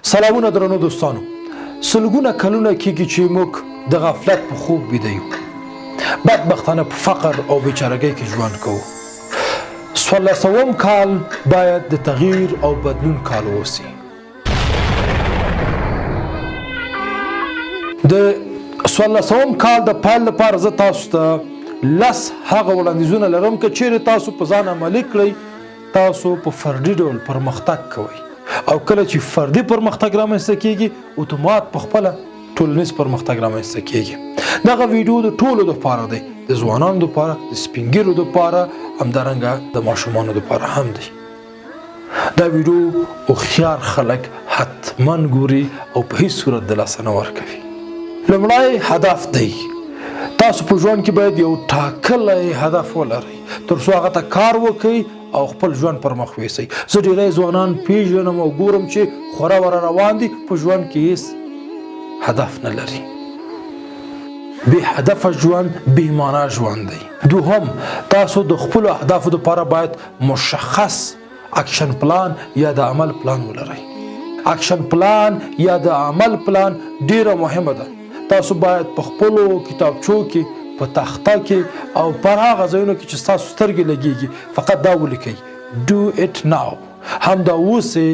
سلامونه درنو دوستانو سلګونه کلونه کېږي چې موږ د غفلت په خوب بیده یو بدبختانه په فقر او بیچارګۍ کې ژوند کوو 1400 کال باید د تغییر او بدلون کال اوسي د 1400 کال د پیل لپاره زه تاسو ته لس هغه وړاندیزونه لرم که چیرې تاسو په ځان عملي کړئ تاسو په فردي ډول پرمختګ کوئ او کله چې فردي پرمختګ رامنځته کیږي اتومات په خپله ټولنیز پرمختګ رامنځته کیږي دغه ویډیو د ټولو دپاره دی د ځوانانو دپاره د سپین ږیرو دپاره همدارنګه د ماشومانو دپاره هم دی دا ویډیو هوښیار خلک حتما ګوري او په هیڅ صورت د لاسه نه ورکوي لومړی هدف دی تاسو په ژوند کې باید یو ټاکلی هدف ولرئ تر څو هغه ته کار وکړئ او خپل ژوند پر مخ ویسئ زه ډیری ځوانان پیژنم او ګورم چې خورا وره روان دي په ژوند کې هیڅ هدف نه لري بې هدفه ژوند بې معنا ژوند دی دوهم تاسو د خپلو اهدافو دپاره باید مشخص اکشن پلان یا د عمل پلان ولرئ اکشن پلان یا د عمل پلان ډیره مهمه ده تاسو باید په خپلو کتابچو کې په تخته کې او پر هغه ځایونو کې چې ستاسو سترګې لګیږي فقط دا ولیکئ do it now همدا اوسئ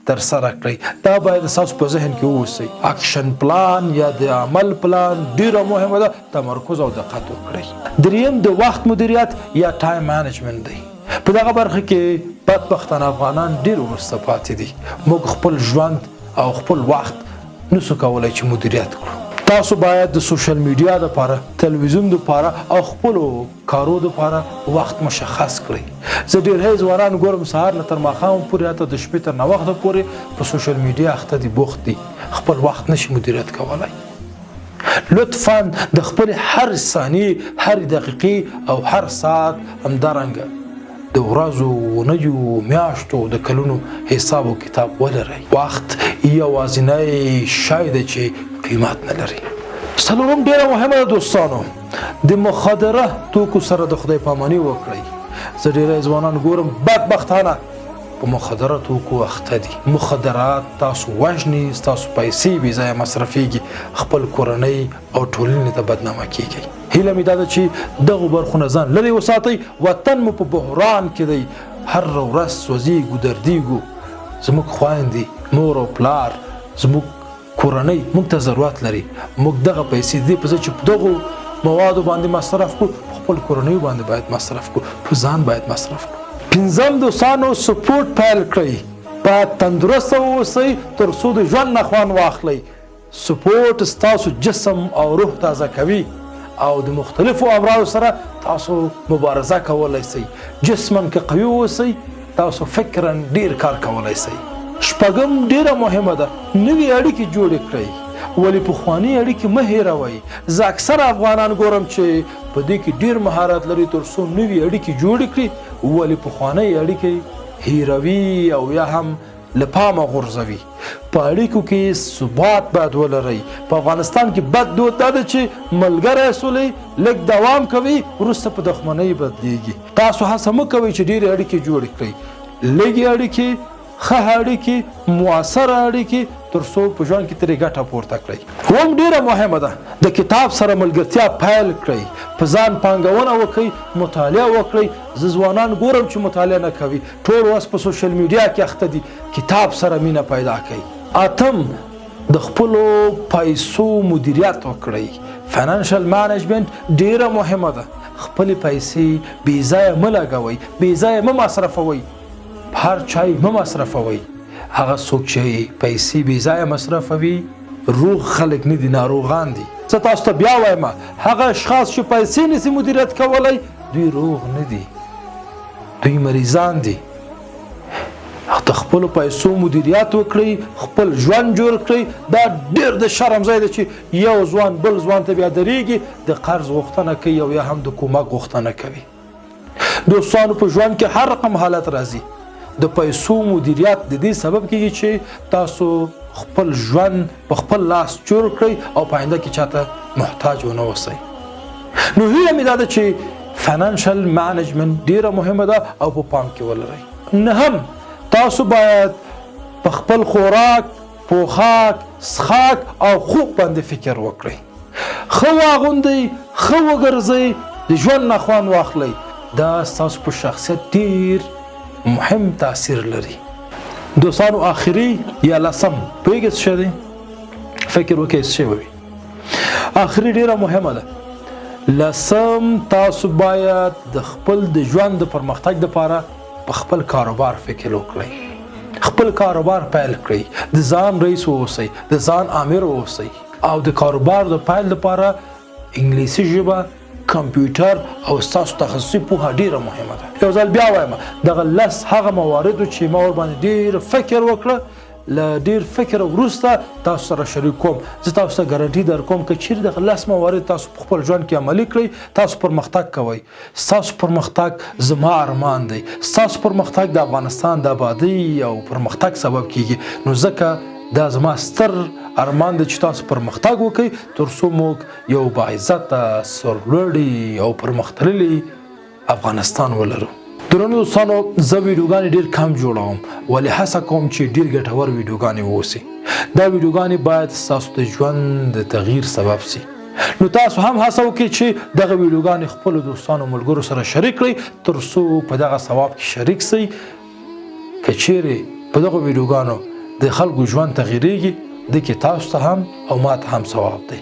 ترسره کړئ دا باید ستاسو په ذهن کې واوسئ اکشن پلان یا د عمل پلان ډیره مهمه ده تمرکز او دقت وکړئ دریم د وخت مدیریت یا ټایم مینجمنت دی په دغه برخه کې بدبختانه افغانان ډیر وروسته پاتې دي موږ خپل ژوند او خپل وخت نسو کولی چې مدیریت کړو تاسو باید د سوشل میډیا لپاره تلویزیون لپاره او خپلو کارو لپاره وخت مشخص کړئ زه ډېری ځوانان ګورم سهار نه تر ماښام پورې حتی د شپې تر ناوخته پورې په سوشل میډیا اخته دي بوخت دي خپل وخت نشي مدیریت کولی لطفا د خپل هر ثانیې هر دقیقې او هر ساعت همدارنګه د ورځو ونیو میاشتو د کلونو حساب او کتاب ولرئ وخت یوازینی شی دی چې قیمت نه لري څلورم ډیره مهمه ده دوستانو د مخدره توکو سره د خدای پاماني وکړئ زه ډیری ځوانان ګورم بدبختانه په مخدره توکو اخته دي مخدرات تاسو وژني ستاسو پیسې بې ځایه مصرفیږي خپل کورنۍ او ټولنې ته بدنامه کیږئ هیله مې دا ده چې دغو برخو نه ځان لرې وساتئ وطن مو په بحران کې دی هر ورځ سوځېږو دردېږو زموږ خویندې مور او پلار زموږ کورنۍ موږ ته ضرورت لري موږ دغه پیسې دې په ځای چې په دغو موادو باندې مصرف کړو په خپل کورنیو باندې باید مصرف کړو په ځان باید مصرف کړو پنځم دوستانو سپورټ پیل کړئ باید تندرسته واوسئ تر څو د ژوند نه خوند واخلئ سپورټ ستاسو جسم او روح تازه کوي او د مختلفو امراضو سره تاسو مبارزه کولی شئ جسما که قوي اوسئ تاسو فکرا ډیر کار کولی شئ شپږم ډیره مهمه ده نوې اړیکې جوړې کړئ ولې پخواني اړیکې مه هیروئ زه اکثره افغانان ګورم چې په دې کې ډیر مهارت لري تر څو نوې اړیکې جوړې کړي ولې پخوانۍ اړیکې هیروي او یا هم له پامه غورځوي په اړیکو کې ثبات باید ولرئ په افغانستان کې بد دود دا ده چې ملګری سولئ لږ دوام کوي وروسته په دښمنۍ بدلیږي تاسو هڅه مه کوئ چې ډېرې اړیکې جوړې کړئ لږې اړیکې ښه اړیکې مؤثره اړیکې تر څو په ژوند کې ترې ګټه پورته کړئ اووم ډیره مهمه ده د کتاب سره ملګرتیا پیل کړئ په ځان پانګونه وکړئ مطالعه وکړئ زه ځوانان ګورم چې مطالعه نه کوي ټول وخت په سوشل میډیا کې اخته دي کتاب سره مینه پیدا کړئ اتم د خپلو پیسو مدیریت وکړئ فاینانشل مینجمنت ډیره مهمه ده خپلې پیسې بې ځایه مه لګوئ بې ځایه مه مصرفوئ هر چای مه مصرفوئ هغه څوک چې پیسې بې ځایه مصرفوي روغ خلک نه دي ناروغان دي زه تاسو ته بیا وایم هغه اشخاص چې پیسې نشي مدیریت کولی دوی روغ نه دي دوی مریضان دي د خپلو پیسو مدیریت وکړئ خپل ژوند جوړ کړئ دا ډېر د شرم ځای دی چې یو ځوان بل ځوان ته بیا درېږي د قرض غوښتنه کوي او یا هم د کومک غوښتنه کوي دوستانو په ژوند کې هر رقم حالت راځي د پیسو مدیریت د دې سبب کېږي چې تاسو خپل ژوند په خپل لاس جوړ کړئ او په آینده کې چاته محتاج ونه اوسئ نو هیله مې دا ده چې فاینانشل مینجمنت ډیره مهمه ده او په پام کې ولرئ نهم تاسو باید په خپل خوراک پوښاک څښاک او خوب باندې فکر وکړئ. ښه واغوندئ، ښه وګرځئ، د ژوند نه خوند واخلئ. دا ستاسو په شخصیت ډېر مهم تاثیر لري. دوستانو آخري یا لسم پوهېږئ څه شی دی؟ فکر وکړئ څه شی به وي. آخري ډېره مهمه ده. لسم تاسو باید د خپل د ژوند د پرمختګ لپاره په خپل کاروبار فکر وکړئ. خپل کاروبار پیل کړئ. د ځان رئیس واوسئ، د ځان امیر واوسئ. او د کاروبار د پیل لپاره انګلیسي ژبه، کمپیوټر او ستاسو تخصصي پوهه ډیره مهمه ده. یو ځل بیا وایم دغه لس هغه موارد چې ما ورباندې ډیر فکر وکړه، له ډیر فکر وروسته تاسو سره شریک کوم. زه تاسو ته ګارانټي درکوم که چیرې دغه لس موارد تاسو په خپل ژوند کې عملي کړئ، تاسو پرمختګ کوئ. ستاسو پرمختګ زما ارمان دی. ستاسو پرمختګ د افغانستان د ابادۍ او پرمختګ سبب کیږي. نو ځکه دا زما ستر ارمان دی چې تاسو پرمختګ وکړئ تر څو موږ یو باعزته، سرلوړي او پرمختللی افغانستان ولرو. درنو دوستانو، زه ویډیوګانې ډېر کم جوړوم، ولې هڅه کوم چې ډېر ګټور ویډیوګانې واوسي. دا ویډیوګانې باید ستاسو د ژوند د تغییر سبب سي. نو تاسو هم هڅه وکړئ چې دغه ویډیوګانې خپلو دوستانو ملګرو سره شریک کړئ تر څو په دغه ثواب کې شریک سئ. که چیرې په دغه ویډیوګانو د خلکو ژوند تغییرېږي، د کې تاسو ته هم او ما ته هم ثواب دی.